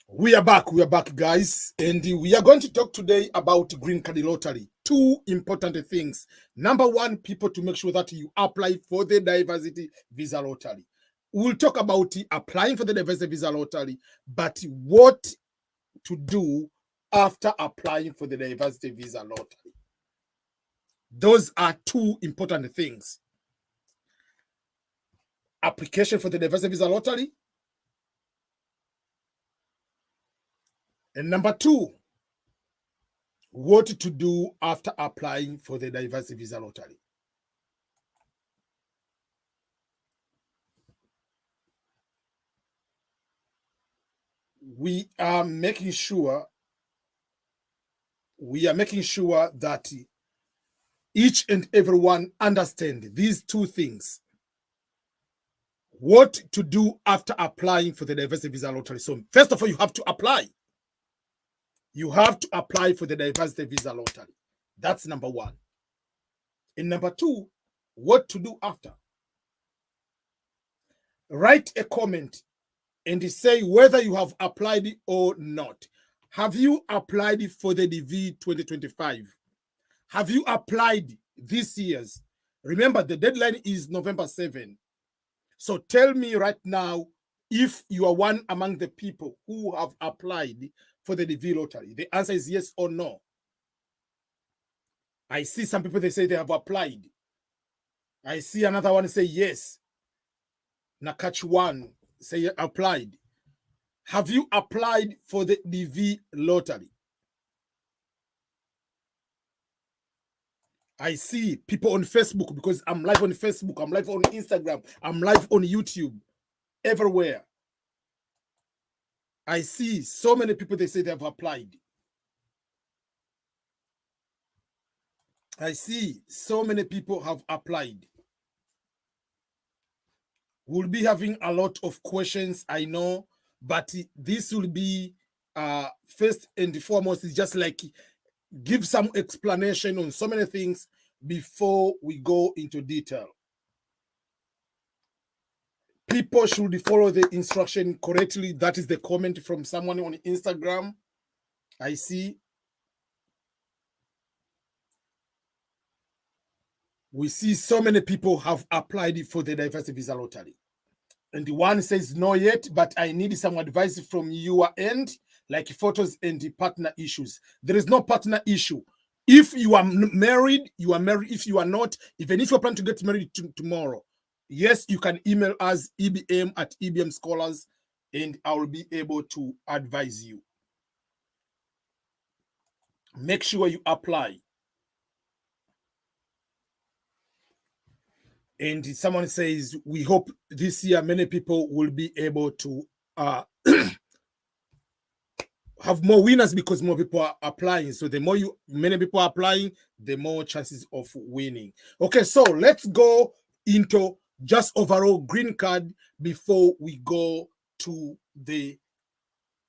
We are back, guys, and we are going to talk today about green card lottery. Two important things. Number one, people to make sure that you apply for the diversity visa lottery. We'll talk about applying for the diversity visa lottery, but what to do after applying for the diversity visa lottery. Those are two important things. Application for the diversity visa lottery. And number two, what to do after applying for the diversity visa lottery. We are making sure that each and everyone understand these two things. What to do after applying for the diversity visa lottery. So first of all, you have to apply. You have to apply for the diversity visa lottery. That's number one. And number two, what to do after. Write a comment and say whether you have applied or not. Have you applied for the DV2025? Have you applied this year's? Remember, the deadline is November 7. So tell me right now if you are one among the people who have applied for the DV lottery. The answer is yes or no. I see some people, they say they have applied. I see another one say yes. Now catch one, say applied. Have you applied for the DV lottery? I see people on Facebook, because I'm live on Facebook, I'm live on Instagram, I'm live on YouTube, everywhere. I see so many people, they say they have applied. I see so many people have applied. We'll be having a lot of questions, I know, but this will be first and foremost, is just like give some explanation on so many things before we go into detail. People should follow the instruction correctly. That is the comment from someone on Instagram. I see. We see so many people have applied for the diversity visa lottery. And the one says no yet, but I need some advice from your end, like photos and the partner issues. There is no partner issue. If you are married, you are married. If you are not, even if you plan to get married tomorrow, yes, you can email us ebm@ebm scholars, and I will be able to advise you. Make sure you apply. And someone says, we hope this year many people will be able to have more winners, because more people are applying. So the more many people are applying, the more chances of winning. Okay, so let's go into just overall green card before we go to the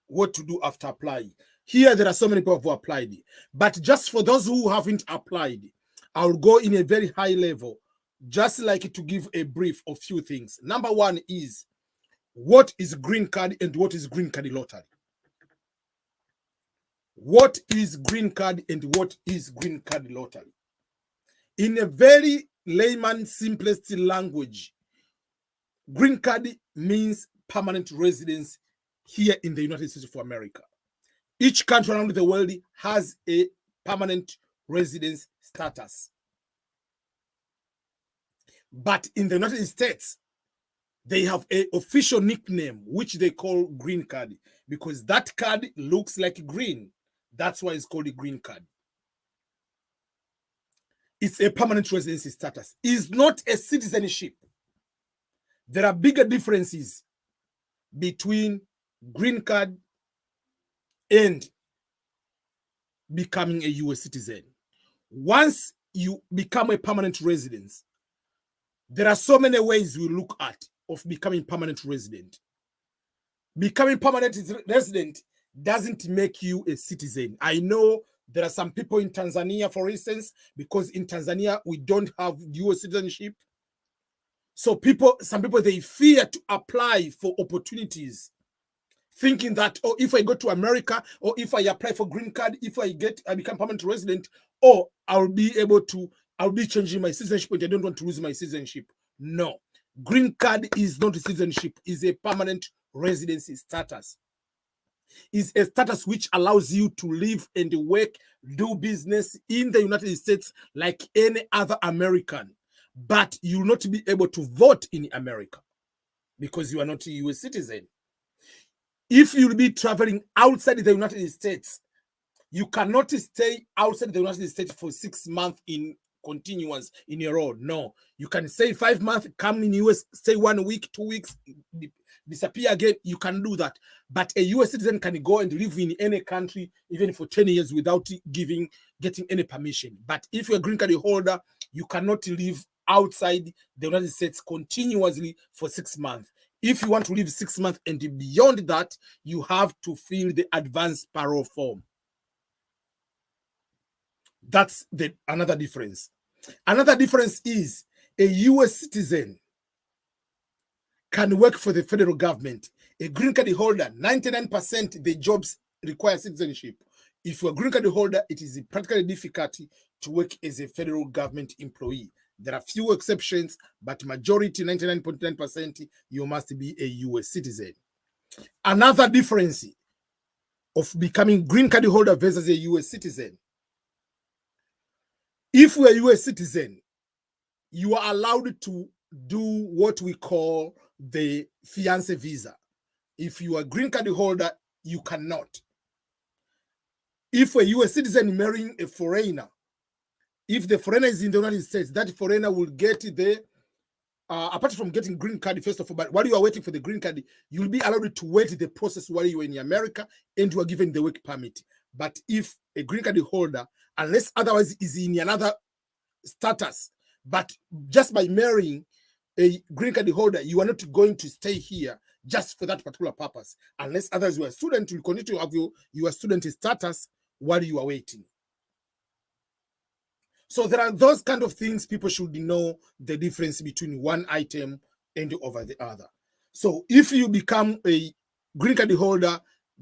what to do after applying. Here, there are so many people who have applied, but just for those who haven't applied, I'll go in a very high level, just like to give a brief of few things. Number one is, what is green card and what is green card lottery? What is green card and what is green card lottery? In a very layman, simplest language, green card means permanent residence here in the United States of America. Each country around the world has a permanent residence status. But in the United States, they have an official nickname, which they call green card, because that card looks like green. That's why it's called a green card. It's a permanent residency status. It's not a citizenship. There are bigger differences between green card and becoming a US citizen. Once you become a permanent resident, there are so many ways we look at of becoming permanent resident. Becoming permanent resident doesn't make you a citizen. I know there are some people in Tanzania, for instance, because in Tanzania we don't have dual citizenship. So some people, they fear to apply for opportunities. thinking that, oh, if I go to America, or if I apply for green card, if I become permanent resident, or I'll be changing my citizenship, but I don't want to lose my citizenship. No, green card is not a citizenship, is a permanent residency status. Is a status which allows you to live and work, do business in the United States like any other American, but you will not be able to vote in America because you are not a US citizen. If you'll be traveling outside the United States, you cannot stay outside the United States for 6 months in continuous in a row. No, you can stay 5 months, come in US, stay 1 week, 2 weeks, disappear again. You can do that. But a US citizen can go and live in any country, even for 10 years, without getting any permission. But if you're a green card holder, you cannot live outside the United States continuously for 6 months. If you want to live 6 months and beyond that, you have to fill the advance parole form. That's another difference. Another difference is a US citizen can work for the federal government. A green card holder, 99% the jobs require citizenship. If you're a green card holder, it is practically difficult to work as a federal government employee. There are few exceptions, but majority, 99.9%, you must be a US citizen. Another difference of becoming green card holder versus a US citizen. If you're a US citizen, you are allowed to do what we call the fiancé visa. If you are a green card holder, you cannot. If a US citizen marrying a foreigner, if the foreigner is in the United States, that foreigner will get the, apart from getting green card, first of all, but while you are waiting for the green card, you'll be allowed to wait the process while you are in America and you are given the work permit. But if a green card holder, unless otherwise is in another status, but just by marrying a green card holder, you are not going to stay here just for that particular purpose. Unless others, you are a student, you continue to have your student status while you are waiting. So there are those kind of things people should know the difference between one item and over the other. So if you become a green card holder,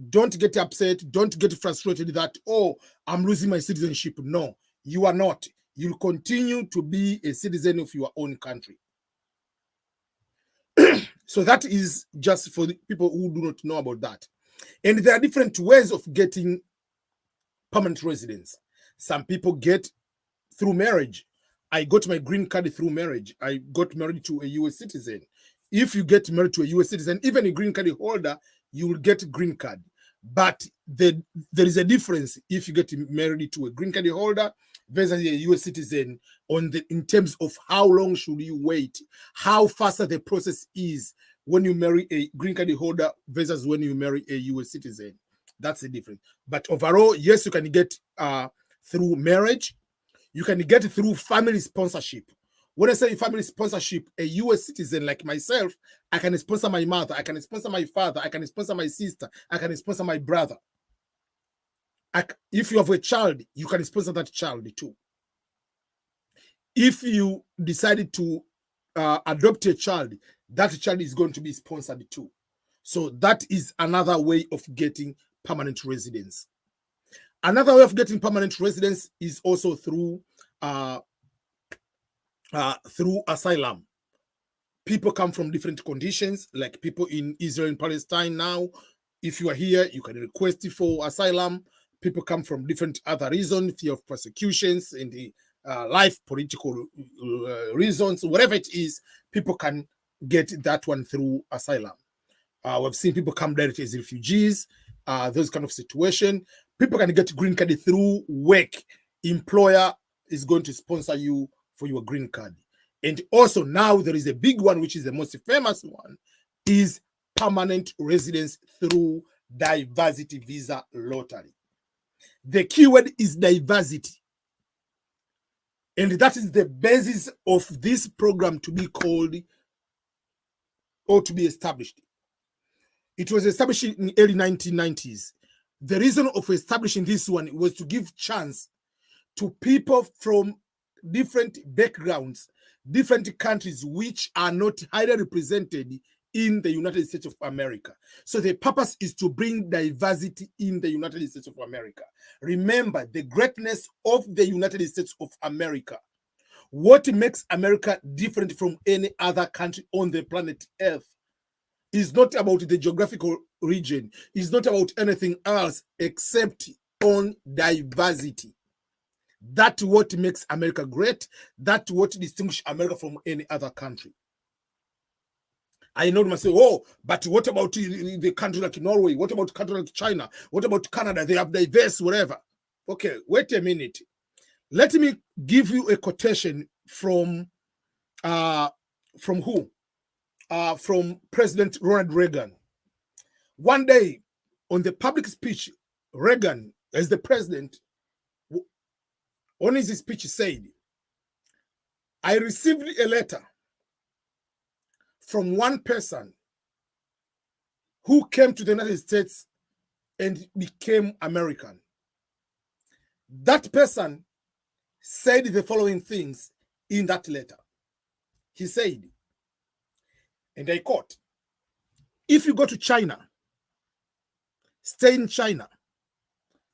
don't get upset, don't get frustrated that, oh, I'm losing my citizenship. No, you are not. You'll continue to be a citizen of your own country. So that is just for the people who do not know about that. And there are different ways of getting permanent residence. Some people get through marriage. I got my green card through marriage. I got married to a US citizen. If you get married to a US citizen, even a green card holder, you will get a green card. But there is a difference if you get married to a green card holder versus a US citizen in terms of how long should you wait, how faster the process is when you marry a green card holder versus when you marry a US citizen. That's the difference. But overall, yes, you can get through marriage. You can get through family sponsorship. When I say family sponsorship, a US citizen like myself, I can sponsor my mother, I can sponsor my father, I can sponsor my sister, I can sponsor my brother. If you have a child, you can sponsor that child too. If you decided to adopt a child, that child is going to be sponsored too. So that is another way of getting permanent residence. Another way of getting permanent residence is also through asylum. People come from different conditions, like people in Israel and Palestine now. If you are here, you can request for asylum. People come from different other reasons, fear of persecutions and the life, political reasons, whatever it is, people can get that one through asylum. We've seen people come directly as refugees, those kind of situation. People can get green card through work. Employer is going to sponsor you for your green card. And also now there is a big one, which is the most famous one, is permanent residence through diversity visa lottery. The keyword is diversity. And that is the basis of this program to be called or to be established. It was established in the early 1990s. The reason of establishing this one was to give chance to people from different backgrounds, different countries which are not highly represented in the United States of America. So the purpose is to bring diversity in the United States of America. Remember the greatness of the United States of America. What makes America different from any other country on the planet Earth is not about the geographical region. It's not about anything else except on diversity. That's what makes America great. That's what distinguishes America from any other country. I know myself, oh, but what about the country like Norway? What about country like China? What about Canada? They have diverse, whatever. Okay, wait a minute. Let me give you a quotation from who? From President Ronald Reagan. One day, on the public speech, Reagan, as the president, on his speech said, I received a letter from one person who came to the United States and became American. That person said the following things in that letter. He said, and I quote, if you go to China, stay in China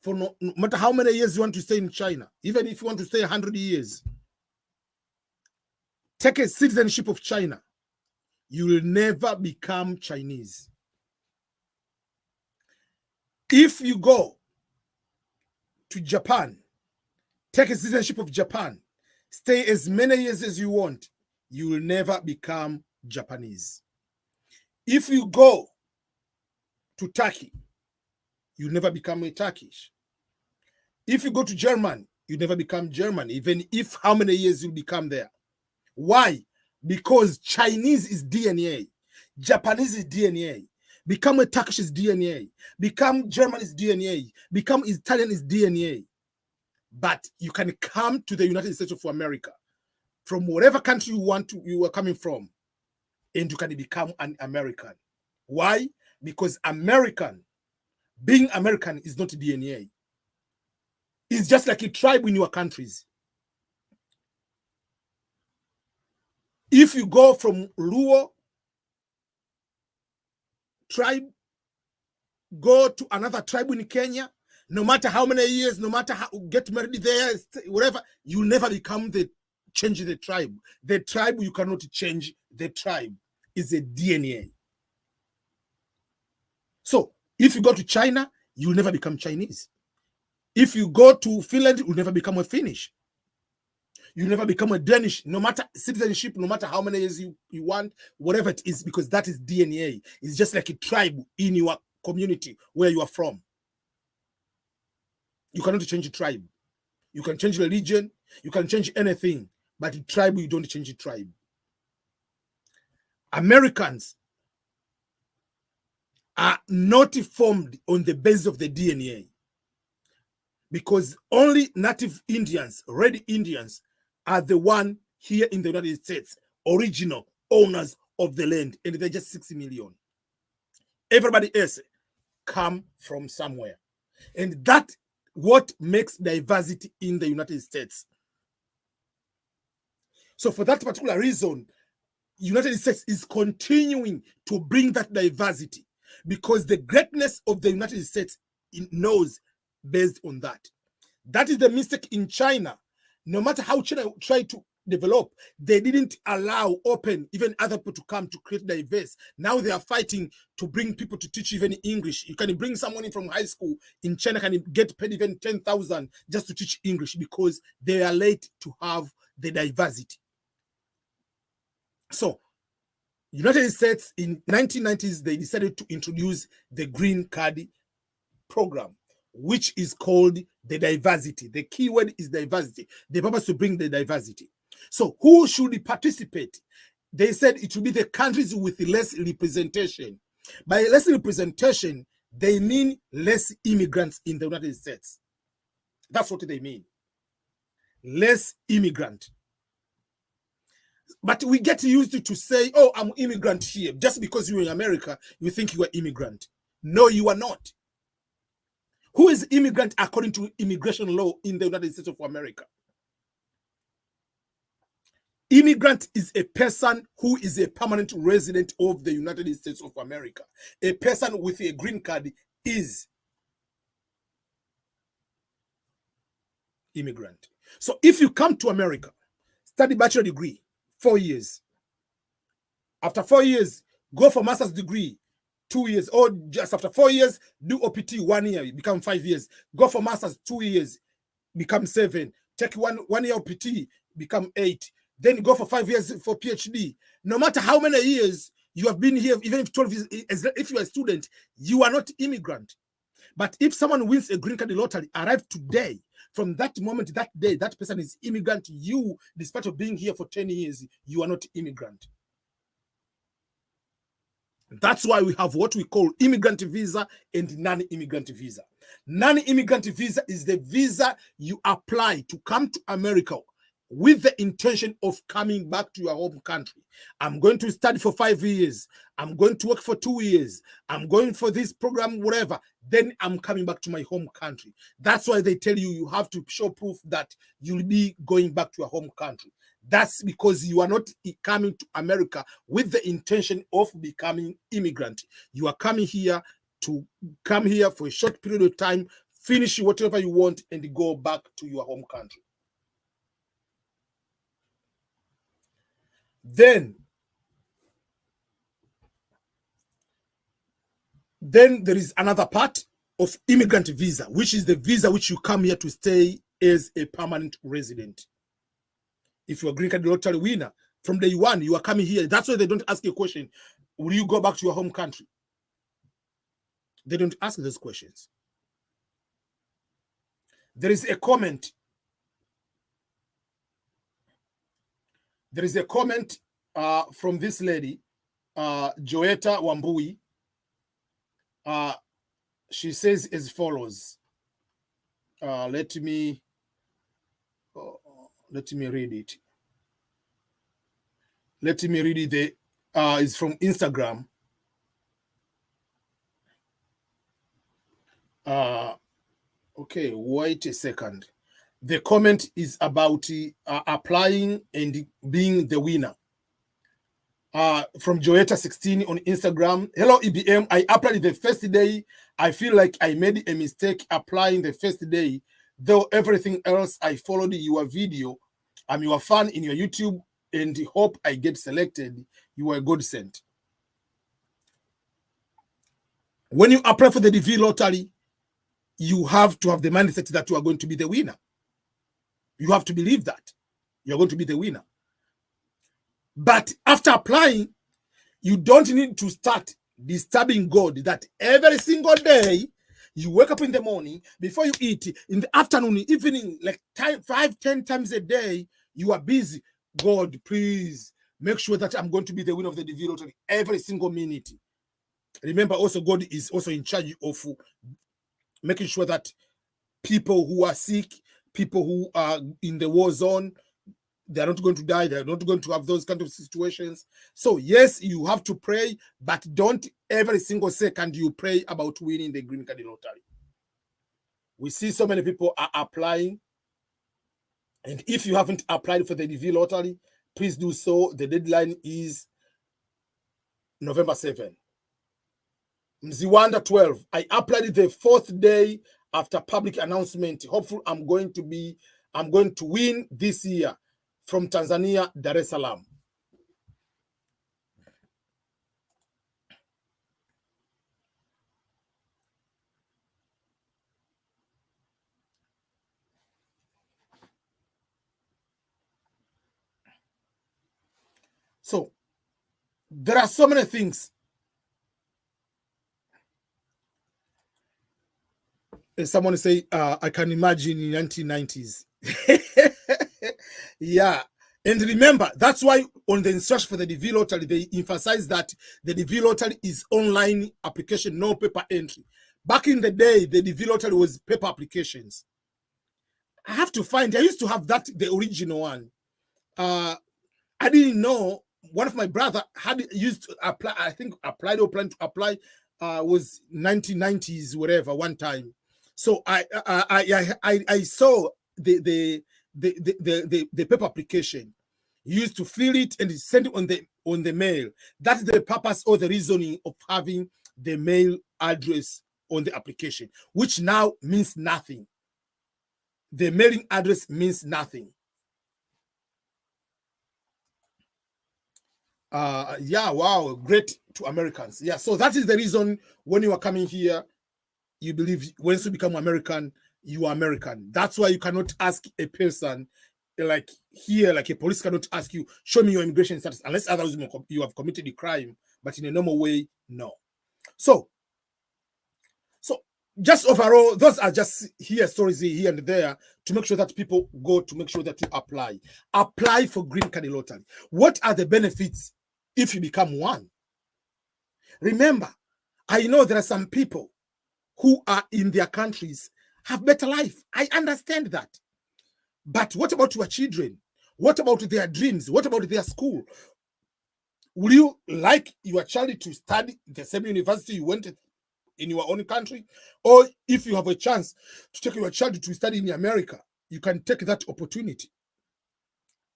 for no matter how many years you want to stay in China, even if you want to stay 100 years, take a citizenship of China, you will never become Chinese. If you go to Japan, take a citizenship of Japan, stay as many years as you want, you will never become Japanese. If you go to Turkey, you never become a Turkish. If you go to German, you never become German, even if how many years you become there. Why? Because Chinese is DNA, Japanese is DNA, become a Turkish is DNA, become German is DNA, become Italian is DNA. But you can come to the United States of America from whatever country you are coming from, and you can become an American. Why? Because being American is not DNA. It's just like a tribe in your countries. If you go from Luo tribe, go to another tribe in Kenya, no matter how many years, no matter how get married there, whatever, you never change the tribe. The tribe, you cannot change the tribe. It's a DNA. So if you go to China, you'll never become Chinese. If you go to Finland, you'll never become a Finnish. You never become a Danish, no matter citizenship, no matter how many years you want, whatever it is, because that is DNA. It's just like a tribe in your community where you are from. You cannot change a tribe. You can change religion, you can change anything, but a tribe, you don't change a tribe. Americans are not formed on the basis of the DNA, because only native Indians, red Indians, are the one here in the United States, original owners of the land, and they're just 60 million. Everybody else come from somewhere. And that's what makes diversity in the United States. So for that particular reason, United States is continuing to bring that diversity, because the greatness of the United States knows based on that. That is the mistake in China. No matter how China tried to develop, they didn't allow open even other people to come to create diverse. Now they are fighting to bring people to teach even English. You can bring someone in from high school in China, can get paid even 10,000 just to teach English, because they are late to have the diversity. So United States in 1990s, they decided to introduce the green card program, which is called the diversity. The key word is diversity. The purpose to bring the diversity. So who should participate? They said it will be the countries with less representation. By less representation, they mean less immigrants in the United States. That's what they mean. Less immigrant. But we get used to say, oh, I'm immigrant here. Just because you're in America, you think you are immigrant. No, you are not. Who is immigrant according to immigration law in the United States of America? Immigrant is a person who is a permanent resident of the United States of America. A person with a green card is immigrant. So if you come to America, study bachelor degree, 4 years. After 4 years, go for master's degree, 2 years. Or just after 4 years, do OPT 1 year, become 5 years. Go for master's 2 years, become 7. Take one year OPT, become 8. Then go for 5 years for PhD. No matter how many years you have been here, even if 12 years, if you are a student, you are not immigrant. But if someone wins a green card lottery, arrive today, from that moment, that day, that person is immigrant. You, despite of being here for 10 years, you are not immigrant. That's why we have what we call immigrant visa and non-immigrant visa. Non-immigrant visa is the visa you apply to come to America with the intention of coming back to your home country. I'm going to study for 5 years. I'm going to work for 2 years. I'm going for this program, whatever. Then I'm coming back to my home country. That's why they tell you you have to show proof that you'll be going back to your home country. That's because you are not coming to America with the intention of becoming immigrant. You are coming here to come here for a short period of time, finish whatever you want, and go back to your home country. Then there is another part of immigrant visa, which is the visa which you come here to stay as a permanent resident. If you're a green card lottery winner, from day one, you are coming here. That's why they don't ask you a question. Will you go back to your home country? They don't ask those questions. There is a comment. There is a comment from this lady, Joetta Wambui. She says as follows. Let me read it. Let me read it. It's from Instagram. Okay, wait a second. The comment is about applying and being the winner. From Joetta16 on Instagram. Hello, EBM. I applied the first day. I feel like I made a mistake applying the first day. Though everything else, I followed your video. I'm your fan in your YouTube and hope I get selected. You are a godsend. When you apply for the DV lottery, you have to have the mindset that you are going to be the winner. You have to believe that you're going to be the winner. But after applying, you don't need to start disturbing God that every single day you wake up in the morning, before you eat, in the afternoon, evening, like 5-10 times a day, you are busy. God, please make sure that I'm going to be the winner of the DV lottery every single minute. Remember, also, God is also in charge of making sure that people who are sick, people who are in the war zone, they're not going to die. They're not going to have those kind of situations. So yes, you have to pray, but don't every single second you pray about winning the green card lottery. We see so many people are applying. And if you haven't applied for the DV lottery, please do so. The deadline is November 7. Mziwanda 12. I applied the 4th day after public announcement. Hopefully I'm going to win this year. From Tanzania, Dar es Salaam. So there are so many things. Someone say, I can imagine in 1990s. Yeah. And remember, that's why on the instruction for the DV lottery, they emphasize that the DV lottery is online application, no paper entry. Back in the day, the DV lottery was paper applications. I have to find, I used to have that, the original one. I didn't know. One of my brother had used to apply, I think applied or planned to apply, was 1990s, whatever, one time. So I saw the paper application. You used to fill it and send it on the mail. That's the purpose or the reasoning of having the mail address on the application, which now means nothing. The mailing address means nothing. Yeah, wow, great to Americans. Yeah, so that is the reason when you are coming here, you believe once you become American, you are American. That's why you cannot ask a person like here, like a police cannot ask you, show me your immigration status, unless otherwise you have committed a crime. But in a normal way, no. So just overall, those are just here stories here and there to make sure that people go to make sure that you apply for green card lottery. What are the benefits if you become one? Remember, I know there are some people who are in their countries have better life. I understand that. But what about your children? What about their dreams? What about their school? Will you like your child to study the same university you went in your own country? Or if you have a chance to take your child to study in America, you can take that opportunity.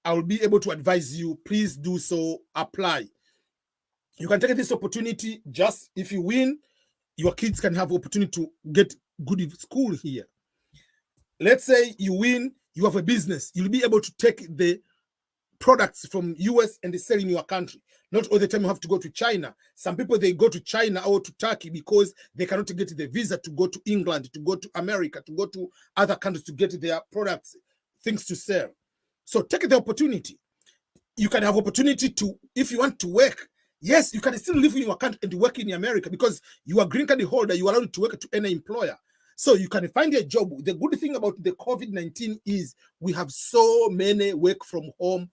I will be able to advise you. Please do so. Apply. You can take this opportunity. Just if you win, your kids can have opportunity to get good school here. Let's say you win, you have a business. You'll be able to take the products from US and sell in your country. Not all the time you have to go to China. Some people, they go to China or to Turkey because they cannot get the visa to go to England, to go to America, to go to other countries to get their products, things to sell. So take the opportunity. You can have opportunity to, if you want to work, yes, you can still live in your country and work in America because you are green card holder. You are allowed to work to any employer. So you can find a job. The good thing about the COVID-19 is we have so many work from home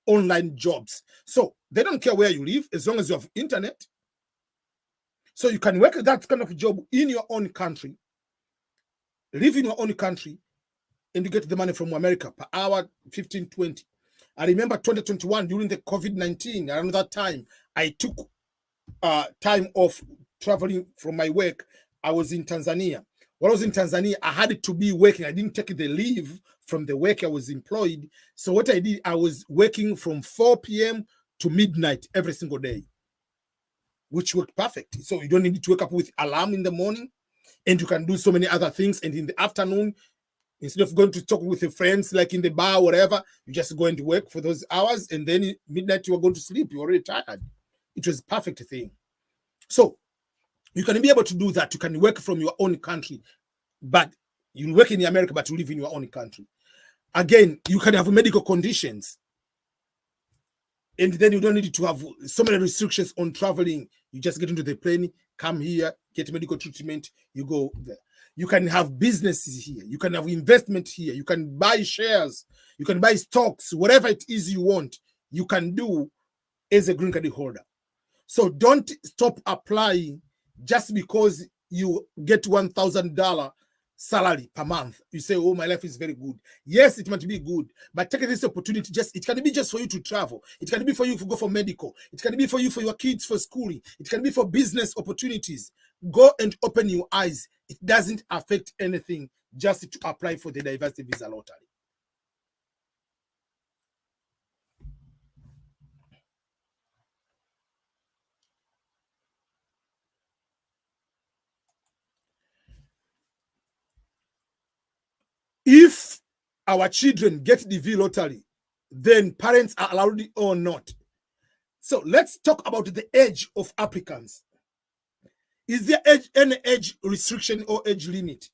online jobs. So they don't care where you live as long as you have internet. So you can work that kind of job in your own country, live in your own country, and you get the money from America per hour, 15, 20. I remember 2021 during the COVID-19, around that time, I took time off traveling from my work. I was in Tanzania. When I was in Tanzania, I had to be working. I didn't take the leave from the work I was employed. So what I did, I was working from 4 p.m. to midnight every single day, which worked perfect. So you don't need to wake up with alarm in the morning, and you can do so many other things. And in the afternoon, instead of going to talk with your friends, like in the bar, whatever, you just go into work for those hours, and then midnight you are going to sleep. You're already tired. It was a perfect thing. So you can be able to do that. You can work from your own country, but you work in America, but you live in your own country. Again, you can have medical conditions, and then you don't need to have so many restrictions on traveling. You just get into the plane, come here, get medical treatment, you go there. You can have businesses here. You can have investment here. You can buy shares. You can buy stocks, whatever it is you want, you can do as a green card holder. So don't stop applying just because you get $1,000 salary per month. You say, oh, my life is very good. Yes, it might be good, but take this opportunity. It can be just for you to travel. It can be for you to go for medical. It can be for you, for your kids, for schooling. It can be for business opportunities. Go and open your eyes. It doesn't affect anything just to apply for the diversity visa lottery. If our children get the V lottery, then parents are allowed it or not. So let's talk about the age of applicants. Is there any age restriction or age limit?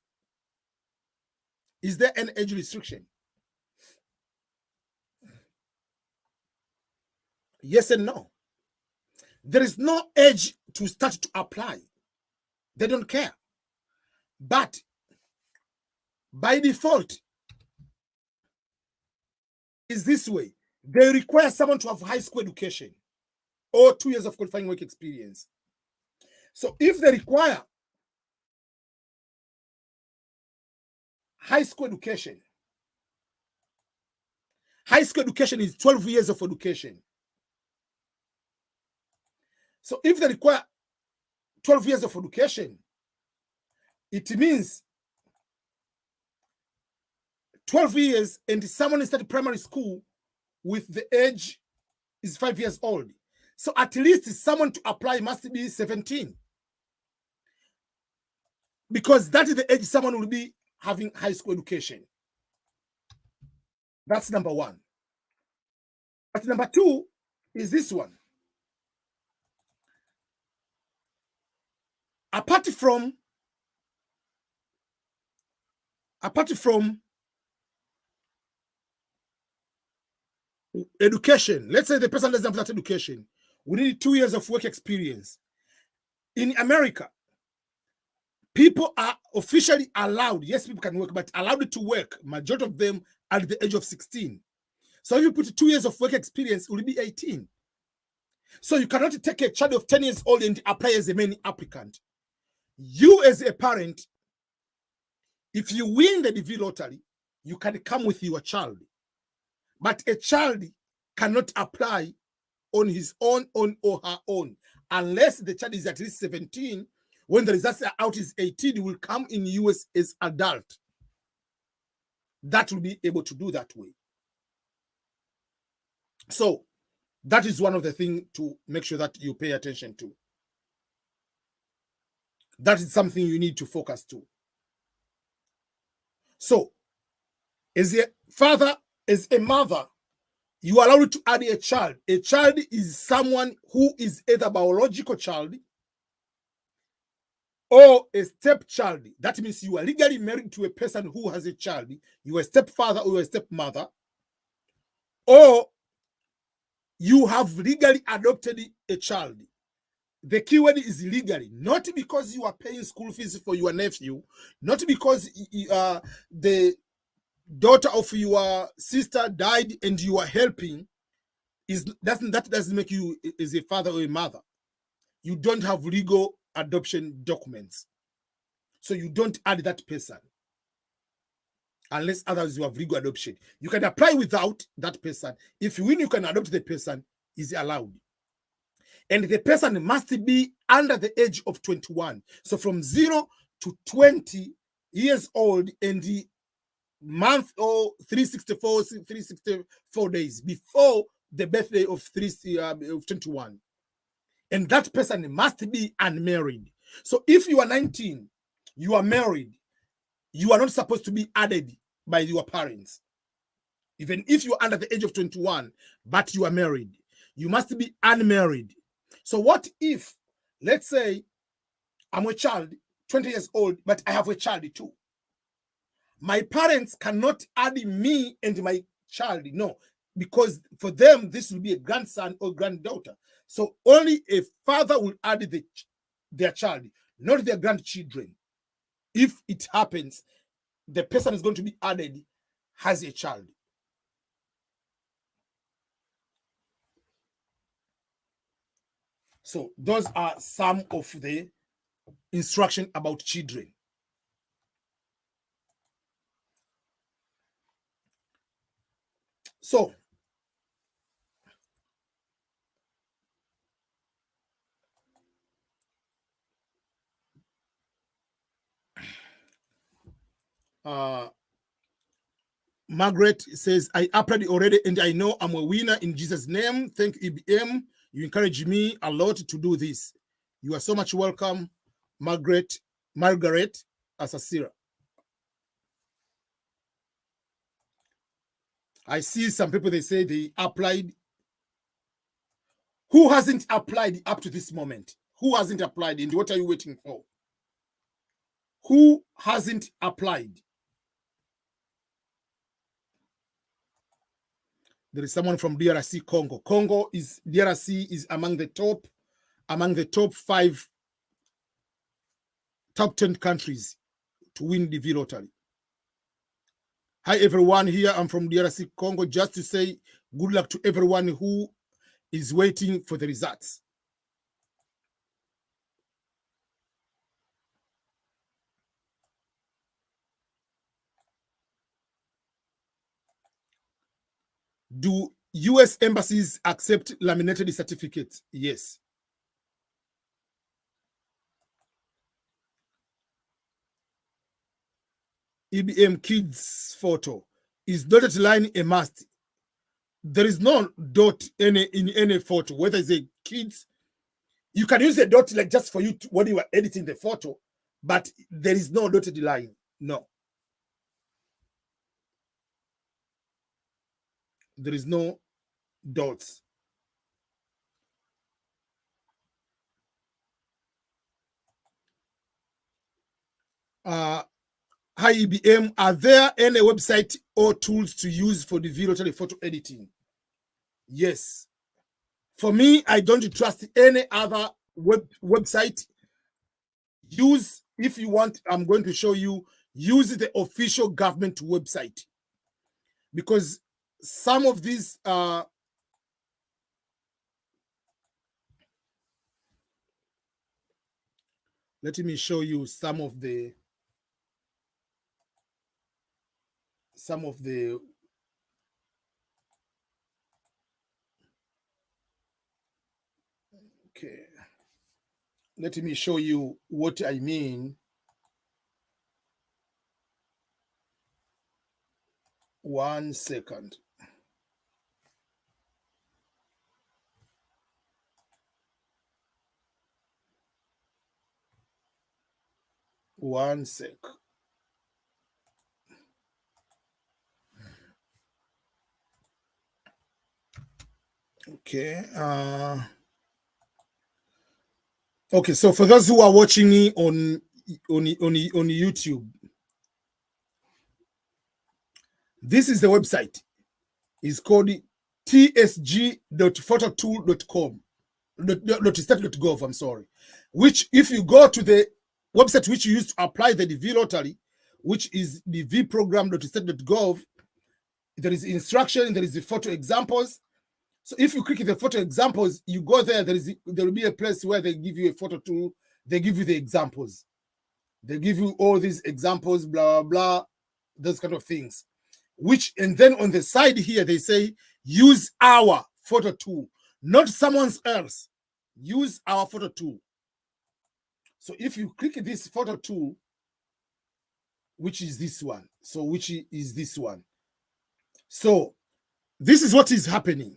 Is there any age restriction? Yes and no. There is no age to start to apply. They don't care. But by default, is this way. They require someone to have high school education or 2 years of qualifying work experience. So if they require high school education is 12 years of education. So if they require 12 years of education, it means 12 years and someone started primary school with the age is 5 years old. So at least someone to apply must be 17. Because that is the age someone will be having high school education. That's number one. But number two is this one. Apart from education, let's say the person doesn't have that education, we need 2 years of work experience. In America, people are officially allowed, yes, people can work, but allowed to work, majority of them at the age of 16. So if you put 2 years of work experience, it will be 18. So you cannot take a child of 10 years old and apply as a main applicant. You as a parent, if you win the DV lottery, you can come with your child. But a child cannot apply on his own, on or her own, unless the child is at least 17. When the results are out is 18, he will come in US as adult. That will be able to do that way. So that is one of the things to make sure that you pay attention to. That is something you need to focus to. So, as a father, as a mother, you are allowed to add a child. A child is someone who is either a biological child or a stepchild. That means you are legally married to a person who has a child. You are a stepfather or a stepmother. Or you have legally adopted a child. The keyword is legally, not because you are paying school fees for your nephew, not because the daughter of your sister died and you are helping. That doesn't make you as a father or a mother. You don't have legal adoption documents, so you don't add that person unless others you have legal adoption. You can apply without that person. If you win, you can adopt the person. Is allowed. And the person must be under the age of 21. So from 0 to 20 years old and the month or 364 days before the birthday of 21. And that person must be unmarried. So if you are 19, you are married, you are not supposed to be added by your parents. Even if you are under the age of 21, but you are married, you must be unmarried. So what if, let's say, I'm a child, 20 years old, but I have a child too? My parents cannot add me and my child, no, because for them, this will be a grandson or granddaughter. So only a father will add their child, not their grandchildren. If it happens, the person is going to be added has a child. So those are some of the instruction about children. So Margaret says, I applied already and I know I'm a winner in Jesus' name. Thank EBM. You encourage me a lot to do this. You are so much welcome, Margaret Asasira. I see some people, they say they applied. Who hasn't applied up to this moment? Who hasn't applied and what are you waiting for? Who hasn't applied? There is someone from DRC Congo. DRC is among the top 5, top 10 countries to win the DV lottery. Hi everyone, here I'm from DRC Congo, just to say good luck to everyone who is waiting for the results. Do US embassies accept laminated certificates? Yes. EBM kids photo. Is dotted line a must? there is no dot in any photo, whether it's a kids. You can use a dot like just for you to, when you are editing the photo, but there is no dotted line. No. There is no dots. Hi EBM, are there any website or tools to use for the video photo editing? Yes. For me, I don't trust any other website. Use, if you want, I'm going to show you, use the official government website. Because some of these let me show you some of the okay, let me show you what I mean. One second. One sec. Okay. Okay, so for those who are watching me on YouTube, this is the website. It's called tsg.phototool.com. .stat.gov, I'm sorry. Which, if you go to the website which you use to apply the DV lottery, which is the vprogram.stat.gov, there is instruction, there is the photo examples. So if you click the photo examples, you go there, there will be a place where they give you a photo tool, they give you the examples. They give you all these examples, blah, blah, blah, those kind of things. Which, and then on the side here, they say, use our photo tool, not someone else. Use our photo tool. So if you click this photo tool, which is this one, so which is this one. So this is what is happening.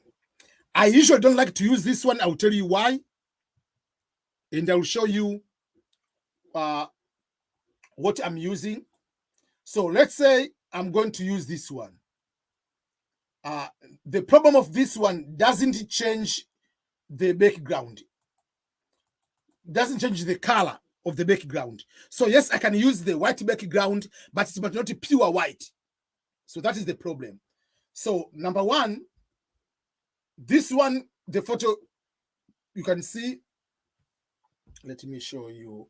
I usually don't like to use this one. I'll tell you why. And I'll show you what I'm using. So let's say I'm going to use this one. The problem of this one doesn't change the background. Doesn't change the color of the background. So yes, I can use the white background, but it's not pure white. So that is the problem. So number one, this one, the photo, you can see. Let me show you.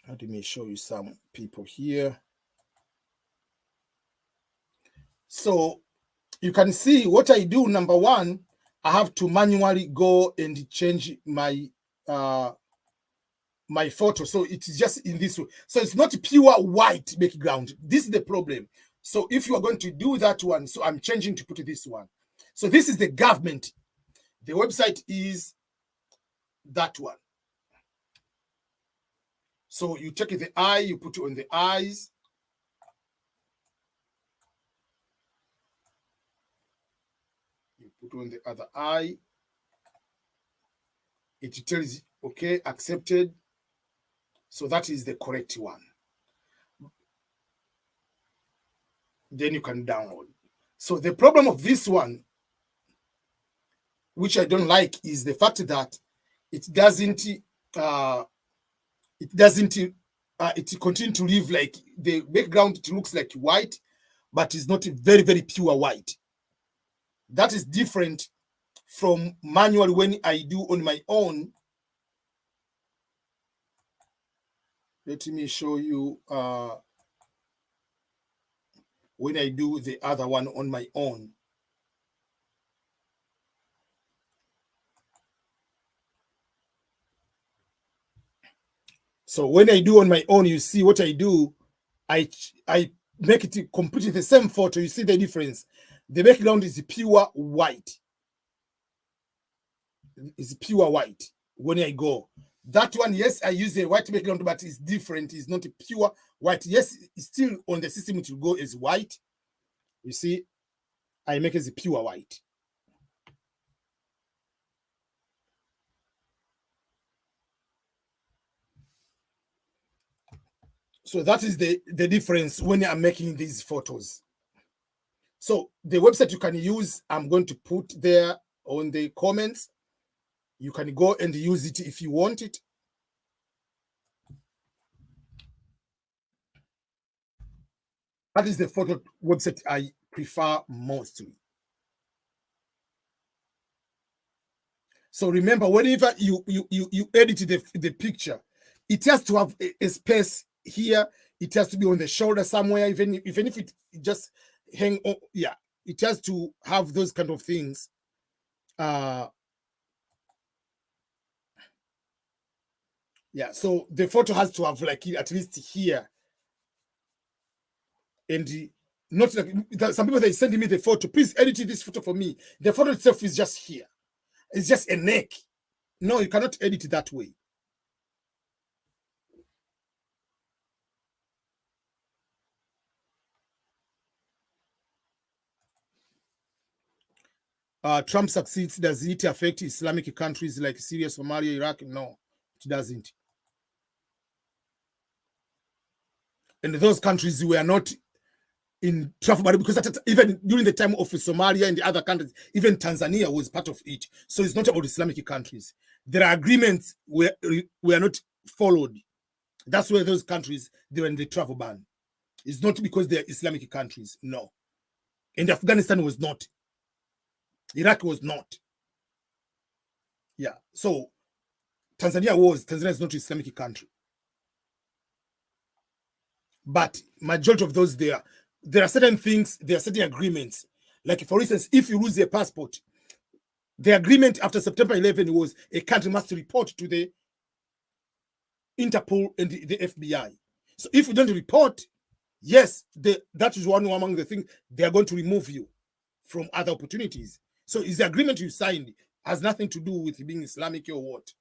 Let me show you some people here. So you can see what I do. Number one, I have to manually go and change my my photo. So it's just in this way. So it's not pure white background. This is the problem. So if you are going to do that one, so I'm changing to put this one. So this is the government. The website is that one. So you take the eye, you put it on the eyes. You put on the other eye. It tells, okay, accepted. So that is the correct one. Then you can download. So the problem of this one, which I don't like, is the fact that it continues to live like the background. It looks like white, but it's not very, very pure white. That is different from manual when I do on my own. Let me show you when I do the other one on my own. So when I do on my own, you see what I do. I make it completely the same photo. You see the difference. The background is pure white. It's pure white when I go. That one, yes, I use a white background, but it's different. It's not a pure white. Yes, it's still on the system. It will go as white. You see, I make it as a pure white. So that is the difference when I'm making these photos. So the website you can use, I'm going to put there on the comments. You can go and use it if you want it. That is the photo website I prefer mostly. So remember, whenever you edit the picture, it has to have a space here. It has to be on the shoulder somewhere, even if it just hang on. Yeah, it has to have those kind of things. Yeah, so the photo has to have like at least here. And not like some people, they sending me the photo. Please edit this photo for me. The photo itself is just here. It's just a neck. No, you cannot edit it that way. Trump succeeds. Does it affect Islamic countries like Syria, Somalia, Iraq? No, it doesn't. And those countries were not in trouble, because even during the time of Somalia and the other countries, even Tanzania was part of it. So it's not about Islamic countries. There are agreements were not followed. That's where those countries, they were in the travel ban. It's not because they're Islamic countries, no. And Afghanistan was not. Iraq was not. Yeah, so Tanzania is not an Islamic country. But majority of those there are certain things, there are certain agreements. Like, for instance, if you lose your passport, the agreement after September 11 was a country must report to the Interpol and the FBI. So if you don't report, yes, that is one among the things they are going to remove you from other opportunities. So is the agreement you signed has nothing to do with being Islamic or what.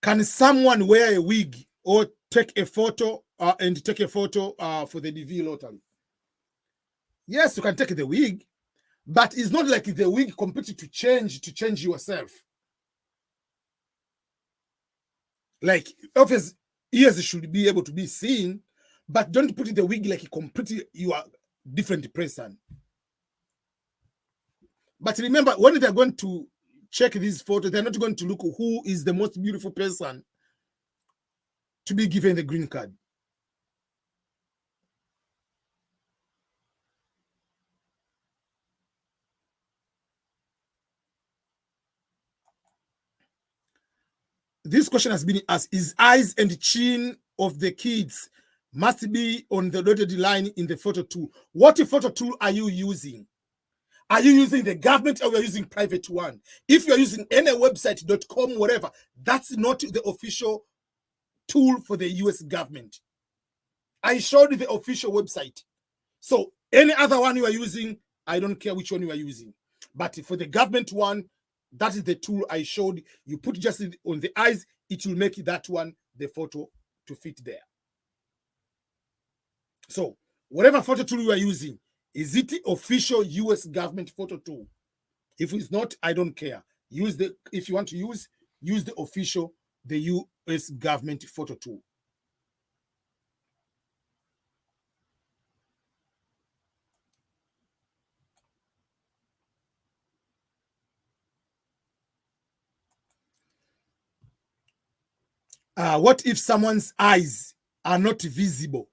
Can someone wear a wig or take a photo for the DV lottery? Yes, you can take the wig, but it's not like the wig completely to change yourself. Like, obviously, ears should be able to be seen, but don't put the wig like completely you are different person. But remember, when they're going to check these photos, they're not going to look who is the most beautiful person to be given the green card. This question has been asked: is eyes and chin of the kids must be on the dotted line in the photo tool? What photo tool are you using? Are you using the government or are you using private one? If you're using any website.com, whatever, that's not the official tool for the US government. I showed the official website. So any other one you are using, I don't care which one you are using. But for the government one, that is the tool I showed. You put just on the eyes, it will make that one, the photo, to fit there. So whatever photo tool you are using, is it the official US government photo tool? If it's not, I don't care. If you want to use the official, the US government photo tool. What if someone's eyes are not visible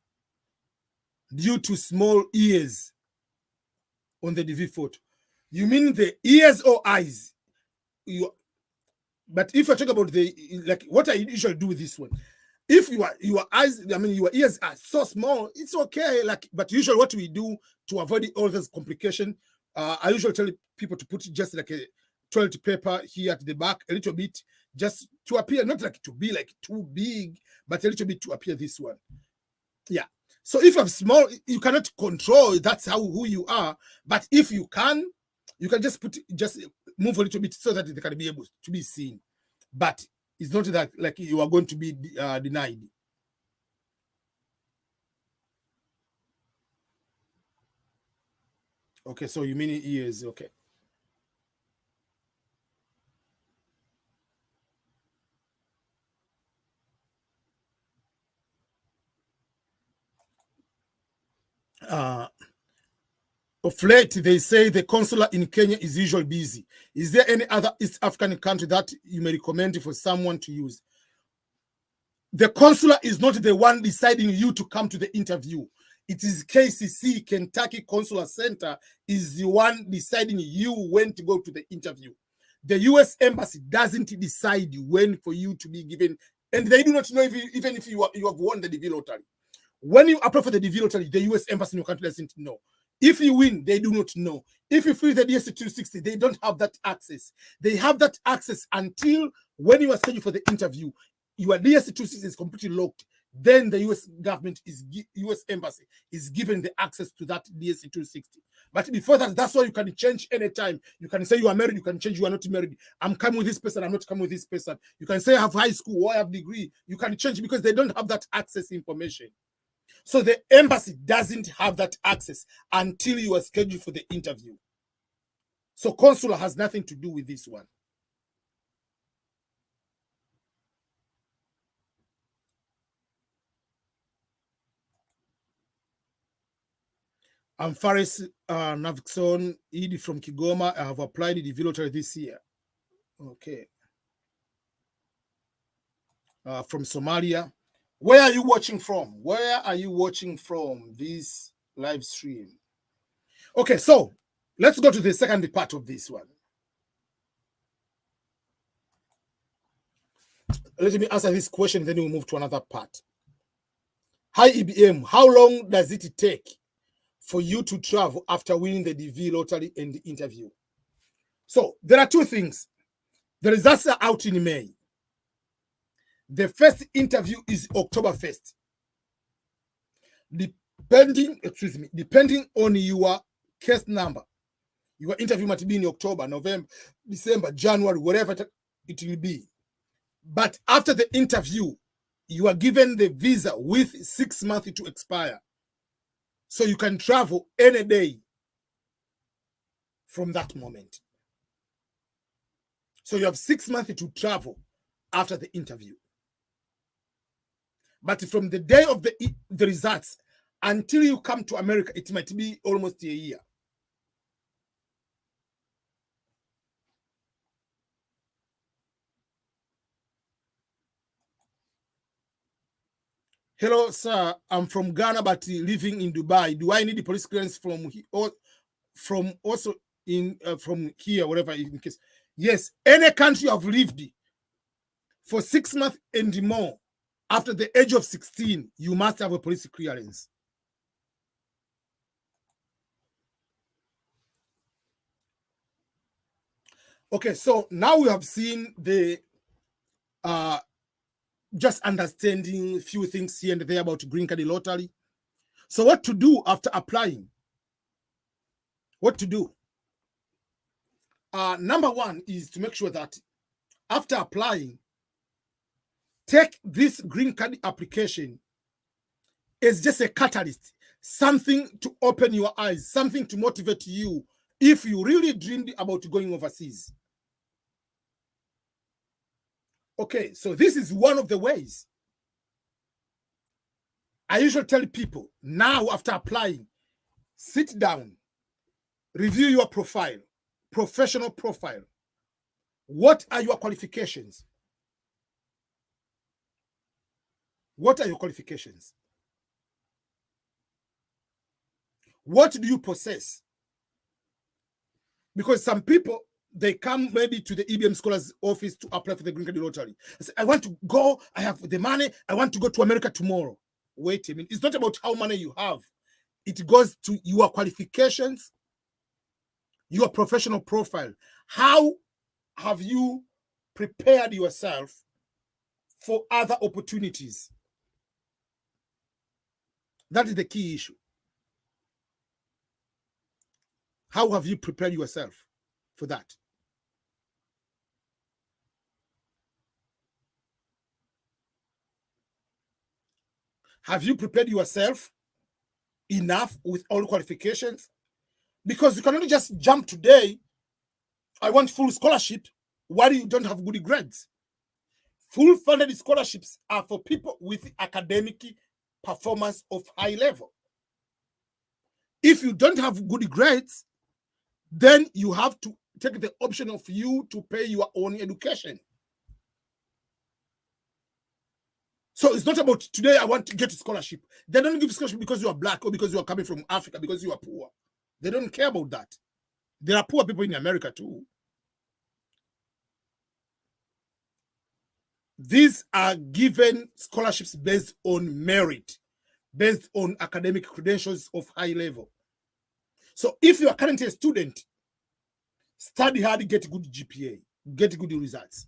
due to small ears on the DV photo? You mean the ears or eyes? But if I talk about what I usually do with this one, if your eyes, your ears are so small, it's okay. But usually what we do to avoid all this complication, I usually tell people to put just like a toilet paper here at the back, a little bit, just to appear, not like to be like too big, but a little bit to appear this one. Yeah. So if you have small, you cannot control. That's who you are. But if you can just put just move a little bit so that they can be able to be seen. But it's not that like you are going to be denied. Okay, so you mean ears, okay. Of late, they say the consular in Kenya is usually busy. Is there any other East African country that you may recommend for someone to use? The consular is not the one deciding you to come to the interview. It is KCC, Kentucky Consular Center, is the one deciding you when to go to the interview. The U.S. Embassy doesn't decide when for you to be given, and they do not know even if you have won the DV lottery. When you apply for the DV lottery, the U.S. Embassy in your country doesn't know. If you win, they do not know. If you fill the DS260, they don't have that access. They have that access until when you are scheduled for the interview, your DS260 is completely locked. Then the U.S. government U.S. Embassy is given the access to that DS260. But before that, that's why you can change anytime. You can say you are married, you can change you are not married. I'm coming with this person, I'm not coming with this person. You can say I have high school or I have degree. You can change because they don't have that access information. So the embassy doesn't have that access until you are scheduled for the interview. So consular has nothing to do with this one. I'm Faris Navixon Edie from Kigoma. I have applied the DV lottery this year. Okay. From Somalia. Where are you watching from? Where are you watching from this live stream? Okay, so let's go to the second part of this one. Let me answer this question, then we'll move to another part. Hi, EBM. How long does it take for you to travel after winning the DV lottery and the interview? So there are two things. The results are out in May. The first interview is October 1st. Depending on your case number, your interview might be in October, November, December, January, whatever it will be. But after the interview, you are given the visa with 6 months to expire. So you can travel any day from that moment. So you have 6 months to travel after the interview. But from the day of the results until you come to America, it might be almost a year. Hello, sir. I'm from Ghana, but living in Dubai. Do I need a police clearance from here, whatever in case? Yes, any country I've lived for 6 months and more after the age of 16, you must have a police clearance. Okay, so now we have seen the just understanding a few things here and there about green card lottery. So what to do after applying? What to do? Number one is to make sure that after applying, take this green card application as just a catalyst, something to open your eyes, something to motivate you if you really dreamed about going overseas. Okay, so this is one of the ways. I usually tell people now after applying, sit down, review your profile, professional profile. What are your qualifications? What are your qualifications? What do you possess? Because some people, they come maybe to the EBM Scholars office to apply for the green card lottery. I say, I want to go, I have the money, I want to go to America tomorrow. Wait a minute, it's not about how money you have. It goes to your qualifications, your professional profile. How have you prepared yourself for other opportunities? That is the key issue. How have you prepared yourself for that? Have you prepared yourself enough with all qualifications? Because you cannot just jump today, I want full scholarship, while you don't have good grades. Full funded scholarships are for people with academic performance of high level. If you don't have good grades, then you have to take the option of you to pay your own education. So it's not about today I want to get a scholarship. They don't give scholarship because you are black or because you are coming from Africa, because you are poor. They don't care about that. There are poor people in America too. These are given scholarships based on merit, based on academic credentials of high level. So if you are currently a student, study hard, get good GPA, get good results.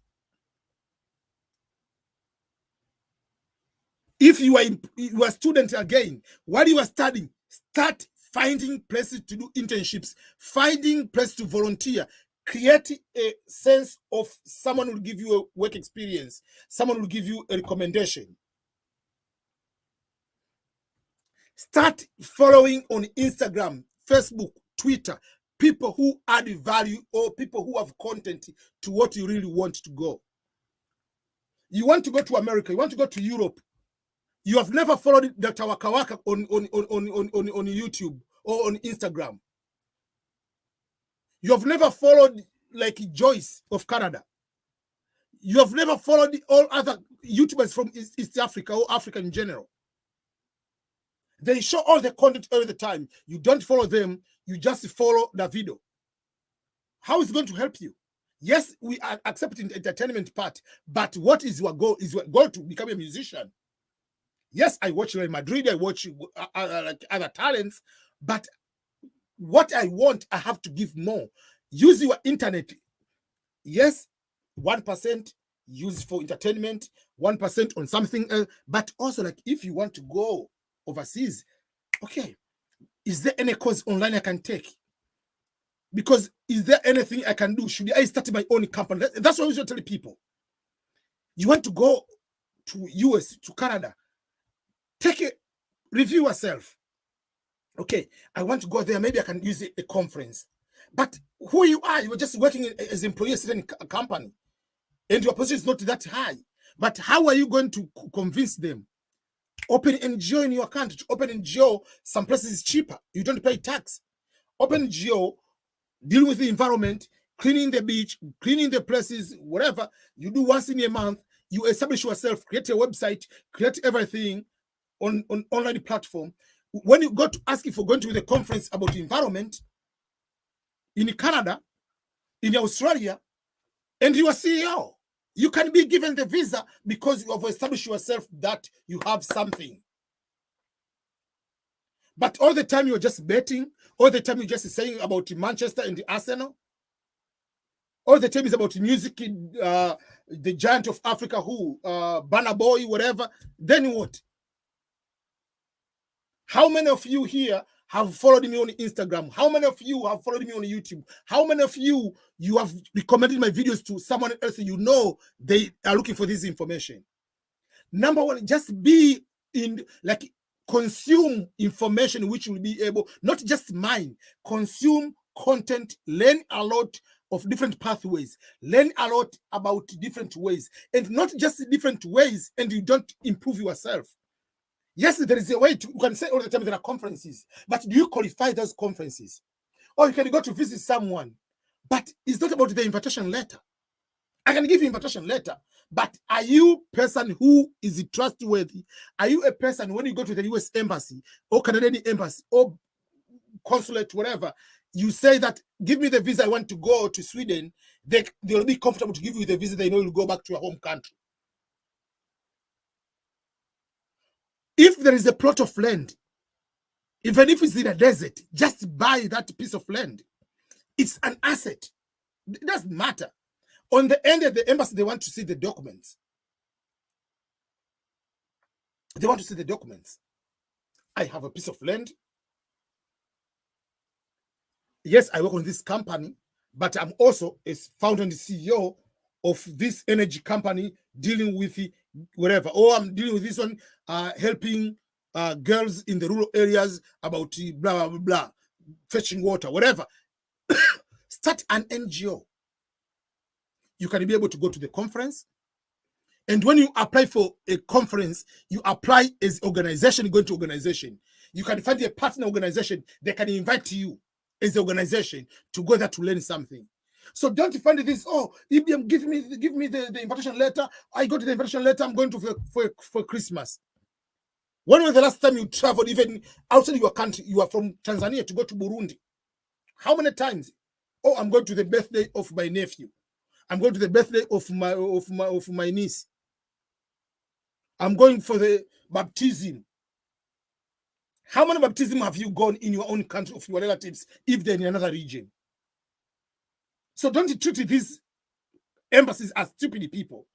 If you are a student again, while you are studying, start finding places to do internships, finding places to volunteer, create a sense of someone will give you a work experience, someone will give you a recommendation. Start following on Instagram, Facebook, Twitter, people who add value or people who have content to what you really want to go. You want to go to America, you want to go to Europe. You have never followed Dr. Waka Waka on YouTube or on Instagram. You have never followed like Joyce of Canada. You have never followed all other YouTubers from East Africa or Africa in general. They show all the content all the time. You don't follow them. You just follow the video. How is it going to help you? Yes, we are accepting the entertainment part, but what is your goal? Is your goal to become a musician? Yes, I watch Real Madrid, I watch like other talents, but what I want, I have to give more. Use your internet. Yes, 1% use for entertainment, 1% on something else, but also like if you want to go overseas, okay, is there any course online I can take? Because is there anything I can do? Should I start my own company? That's what I usually tell people. You want to go to US, to Canada, take a review yourself. Okay, I want to go there. Maybe I can use a conference. But who you are, you're just working as an employee in a company, and your position is not that high. But how are you going to convince them? Open NGO in your country. Open NGO, some places is cheaper. You don't pay tax. Open NGO, dealing with the environment, cleaning the beach, cleaning the places, whatever. You do once in a month. You establish yourself, create a website, create everything on online platform. When you go to asking for going to the conference about the environment in Canada, in Australia, and you are CEO, you can be given the visa because you have established yourself that you have something. But all the time you're just betting, all the time you're just saying about Manchester and the Arsenal, all the time is about music, the giant of Africa, who, Burna Boy, whatever. Then what? How many of you here have followed me on Instagram? How many of you have followed me on YouTube? How many of you have recommended my videos to someone else you know they are looking for this information? Number one, just be in, like, consume information which will be able, not just mine, consume content, learn a lot of different pathways, learn a lot about different ways, and not just different ways and you don't improve yourself. Yes, there is a way to, you can say all the time there are conferences, but do you qualify those conferences? Or you can go to visit someone, but it's not about the invitation letter. I can give you invitation letter, but are you a person who is trustworthy? Are you a person, when you go to the US embassy or Canadian embassy or consulate, whatever, you say that, give me the visa, I want to go to Sweden, they'll be comfortable to give you the visa, they know you'll go back to your home country. If there is a plot of land, even if it's in a desert, just buy that piece of land. It's an asset. It doesn't matter. On the end of the embassy, they want to see the documents. They want to see the documents. I have a piece of land. Yes, I work on this company, but I'm also a founder and CEO of this energy company dealing with the whatever. Or I'm dealing with this one, helping girls in the rural areas about blah, blah, blah, blah, fetching water, whatever. Start an NGO. You can be able to go to the conference. And when you apply for a conference, you apply as organization, going to organization. You can find a partner organization. They can invite you as an organization to go there to learn something. So don't find this, oh, EBM, give me the invitation letter. I got the invitation letter. I'm going to for Christmas. When was the last time you traveled, even outside your country? You are from Tanzania to go to Burundi. How many times? Oh, I'm going to the birthday of my nephew. I'm going to the birthday of my niece. I'm going for the baptism. How many baptism have you gone in your own country of your relatives if they're in another region? So don't treat these embassies as stupid people.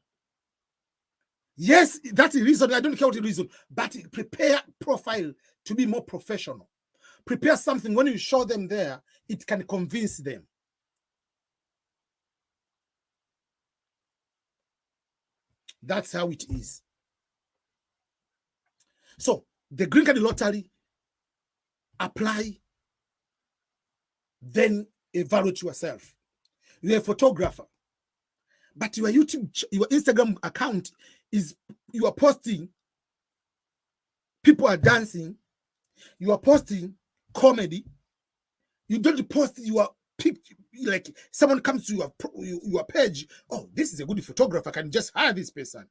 Yes, that's the reason. I don't care what the reason, but prepare profile to be more professional. Prepare something when you show them there, it can convince them. That's how it is. So the green card lottery, apply, then evaluate yourself. You're a photographer, but your Instagram account is, you are posting, people are dancing, you are posting comedy. You don't post your picture, like someone comes to your page, oh, this is a good photographer, I can just hire this person.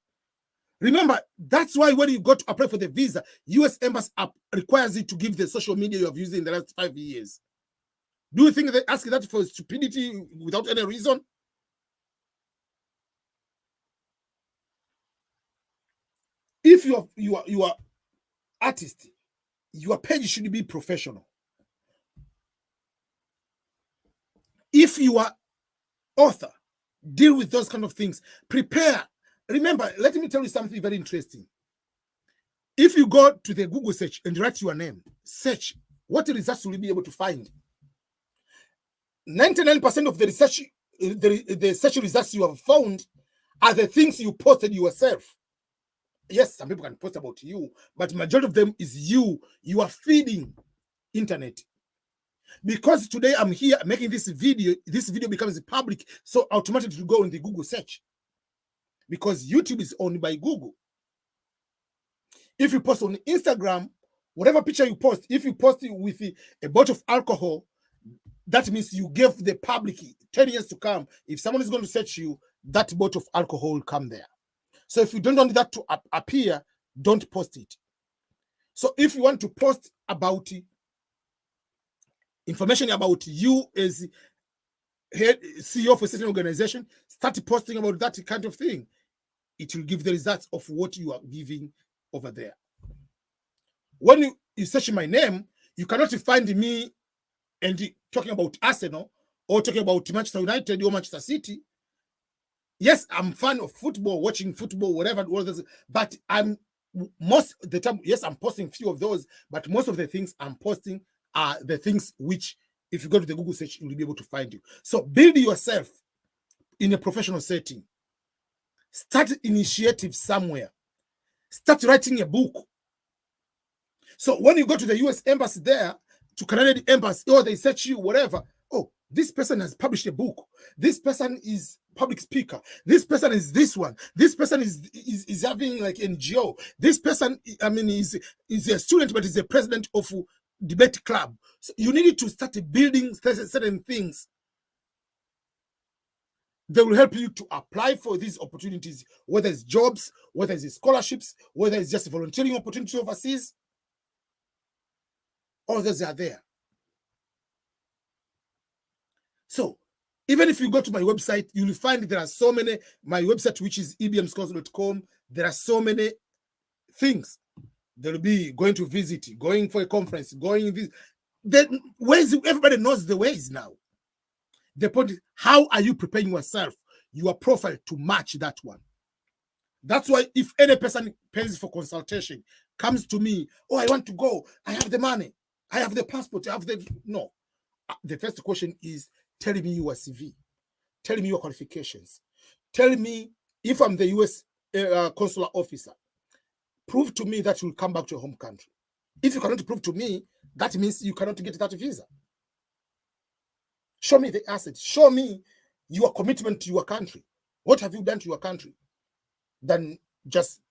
Remember, that's why when you go to apply for the visa, US Embassy requires you to give the social media you have used in the last 5 years. Do you think they ask that for stupidity without any reason? If you are artist, your page should be professional. If you are author, deal with those kind of things. Prepare. Remember, let me tell you something very interesting. If you go to the Google search and write your name, search, what results will you be able to find? 99% of the research, the search results you have found are the things you posted yourself. Yes, some people can post about you, but majority of them is you. You are feeding internet. Because today I'm here making this video becomes public, so automatically to go in the Google search. Because YouTube is owned by Google. If you post on Instagram, whatever picture you post, if you post it with a bottle of alcohol, that means you give the public 10 years to come. If someone is going to search you, that bottle of alcohol will come there. So if you don't want that to appear, don't post it. So if you want to post about information about you as head CEO of a certain organization, start posting about that kind of thing. It will give the results of what you are giving over there. When you search my name, you cannot find me and talking about Arsenal or talking about Manchester United or Manchester City. Yes, I'm a fan of football, watching football, whatever, but I'm most of the time, yes, I'm posting few of those, but most of the things I'm posting are the things which, if you go to the Google search, you'll be able to find you. So build yourself in a professional setting. Start initiative somewhere. Start writing a book. So when you go to the US Embassy there, to Canadian Embassy, or they search you, whatever, oh, this person has published a book. This person is public speaker. This person is this one. This person is having like NGO. This person, I mean, is a student, but is a president of debate club. So you need to start building certain things that will help you to apply for these opportunities, whether it's jobs, whether it's scholarships, whether it's just volunteering opportunity overseas. All those are there. So even if you go to my website, you'll find there are so many, my website, which is ebmschools.com, there are so many things. There will be going to visit, going for a conference, going this. The ways, everybody knows the ways now. The point is, how are you preparing yourself, your profile to match that one? That's why if any person pays for consultation, comes to me, oh, I want to go, I have the money, I have the passport, I have the, no. The first question is, tell me your CV, tell me your qualifications, tell me if I'm the US consular officer, prove to me that you'll come back to your home country. If you cannot prove to me, that means you cannot get that visa. Show me the asset. Show me your commitment to your country. What have you done to your country than just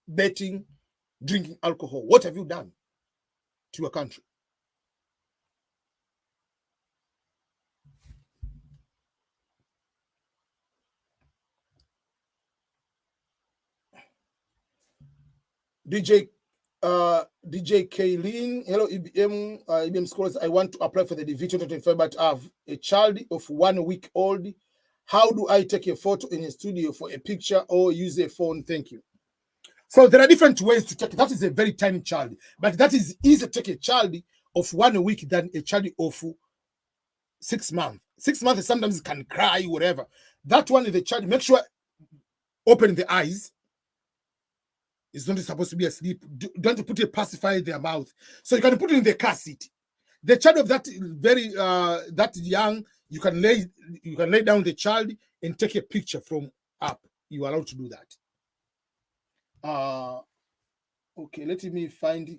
betting, drinking alcohol? What have you done to your country? DJ Kaylin, hello EBM scholars. I want to apply for the DV2025, but I have a child of 1 week old. How do I take a photo in a studio for a picture or use a phone? Thank you. So there are different ways to take it. That is a very tiny child, but that is easier to take a child of 1 week than a child of 6 months. 6 months sometimes can cry, whatever. That one is the child. Make sure open the eyes. It's not supposed to be asleep. Don't put a pacifier in their mouth. So you can put it in the car seat. The child of that very that young, you can lay down the child and take a picture from up. You are allowed to do that. Okay, let me find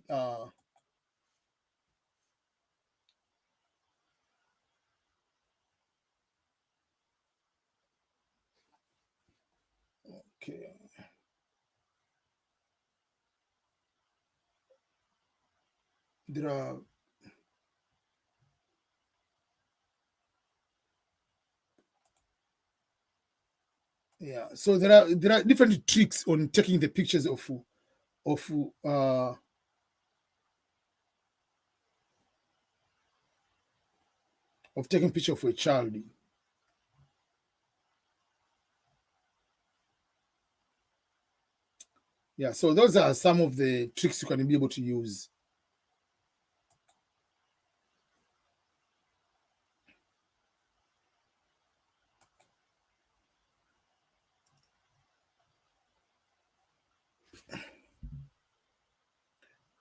okay. There are so there are different tricks on taking the pictures of taking picture of a child. Yeah, so those are some of the tricks you can be able to use.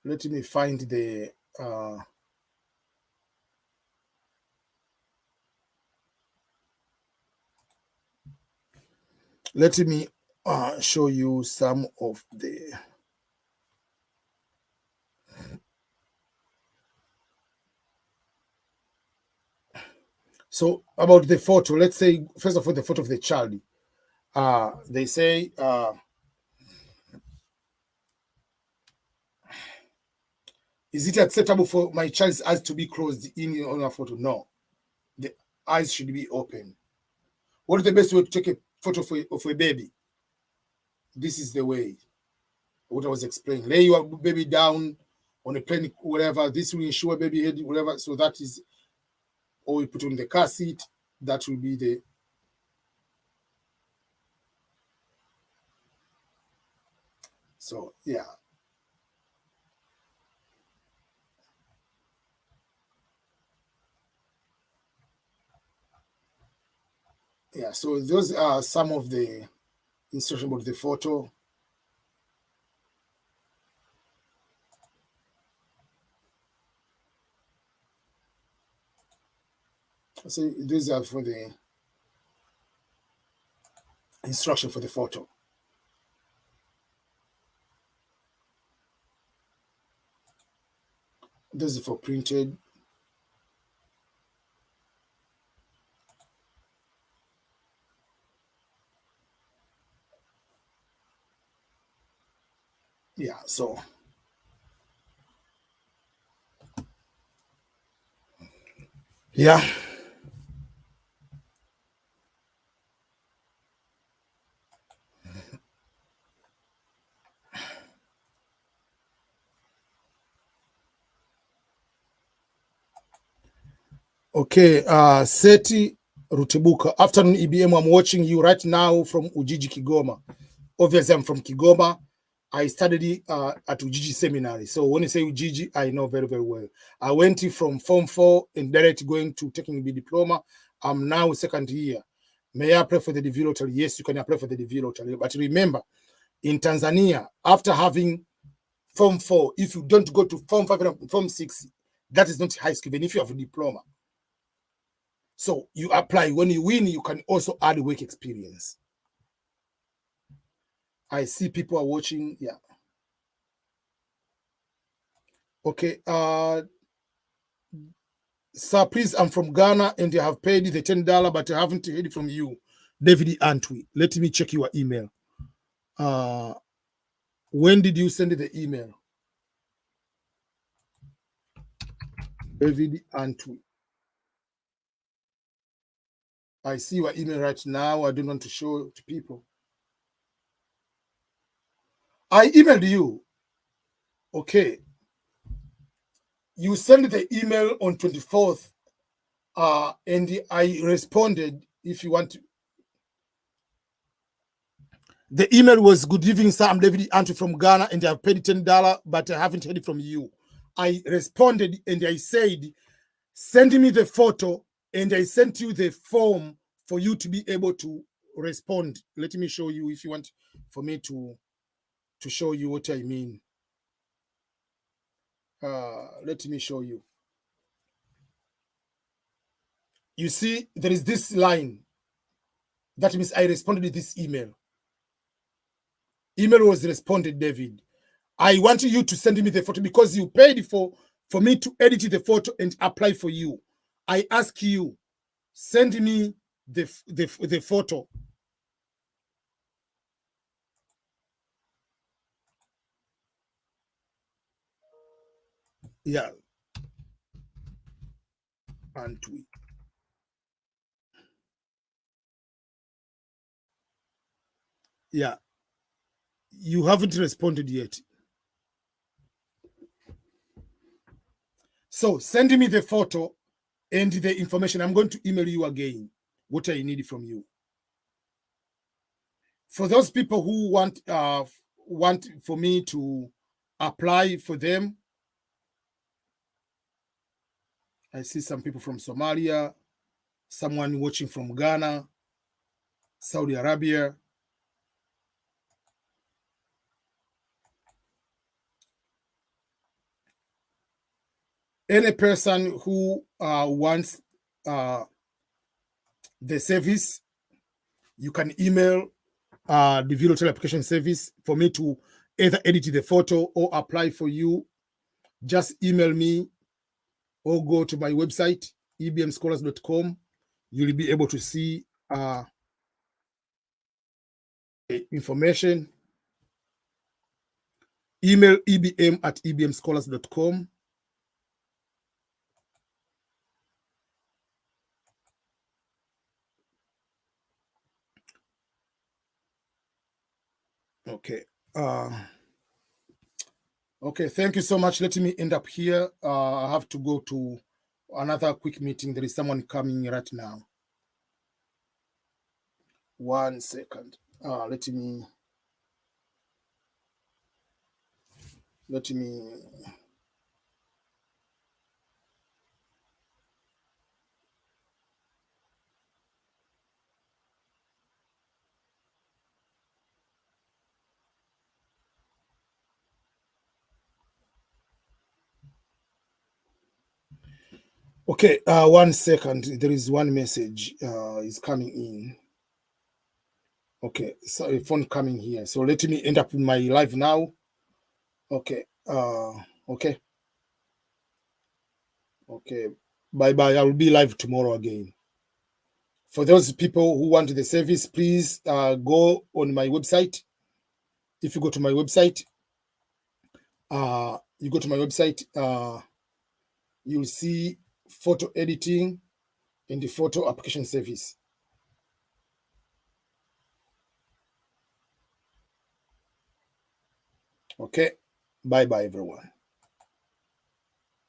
Let me find the let me show you some of the so about the photo. Let's say first of all the photo of the child. They say is it acceptable for my child's eyes to be closed in on a photo? No, the eyes should be open. What is the best way to take a photo of a baby? This is the way. What I was explaining. Lay your baby down on a plane, whatever. This will ensure baby head, whatever. So that is, or you put on the car seat. That will be the. So yeah. Yeah, so those are some of the instructions about the photo. So these are for the instruction for the photo. This is for printed. Yeah, so yeah. Okay, Seti Rutibuka. Afternoon EBM, I'm watching you right now from Ujiji, Kigoma. Obviously, I'm from Kigoma. I studied at Ujiji Seminary. So when you say Ujiji, I know very, very well. I went from Form 4 and direct going to taking the diploma. I'm now second year. May I apply for the DV lottery? Yes, you can apply for the DV lottery. But remember, in Tanzania, after having Form 4, if you don't go to Form 5 and Form 6, that is not high school, even if you have a diploma. So you apply. When you win, you can also add work experience. I see people are watching. Yeah. Okay. Sir, please, I'm from Ghana and I have paid the $10, but I haven't heard from you. David Antwi. Let me check your email. When did you send the email? David Antwi. I see your email right now. I don't want to show it to people. I emailed you. Okay. You sent the email on 24th, and I responded. If you want to. The email was, good evening, sir. I'm David Antwi from Ghana, and I've paid $10, but I haven't heard from you. I responded and I said, send me the photo, and I sent you the form for you to be able to respond. Let me show you if you want for me to show you what I mean. Let me show you. You see, there is this line. That means I responded to this email. Email was responded, David. I want you to send me the photo because you paid for me to edit the photo and apply for you. I ask you, send me the photo. Yeah. Antwi. Yeah. You haven't responded yet. So send me the photo and the information. I'm going to email you again what I need from you. For those people who want for me to apply for them, I see some people from Somalia, someone watching from Ghana, Saudi Arabia. Any person who wants the service, you can email the video application service for me to either edit the photo or apply for you. Just email me or go to my website, ebmscholars.com. You'll be able to see information. Email ebm@ebmscholars.com. Okay. Okay, thank you so much. Let me end up here. I have to go to another quick meeting. There is someone coming right now. 1 second. Let me. Okay, 1 second. There is one message is coming in. Okay, so a phone coming here. So let me end up in my live now. Okay. Okay. Okay. Bye-bye. I will be live tomorrow again. For those people who want the service, please go on my website. If you go to my website, you'll see photo editing and the photo application service. Okay. Bye-bye, everyone.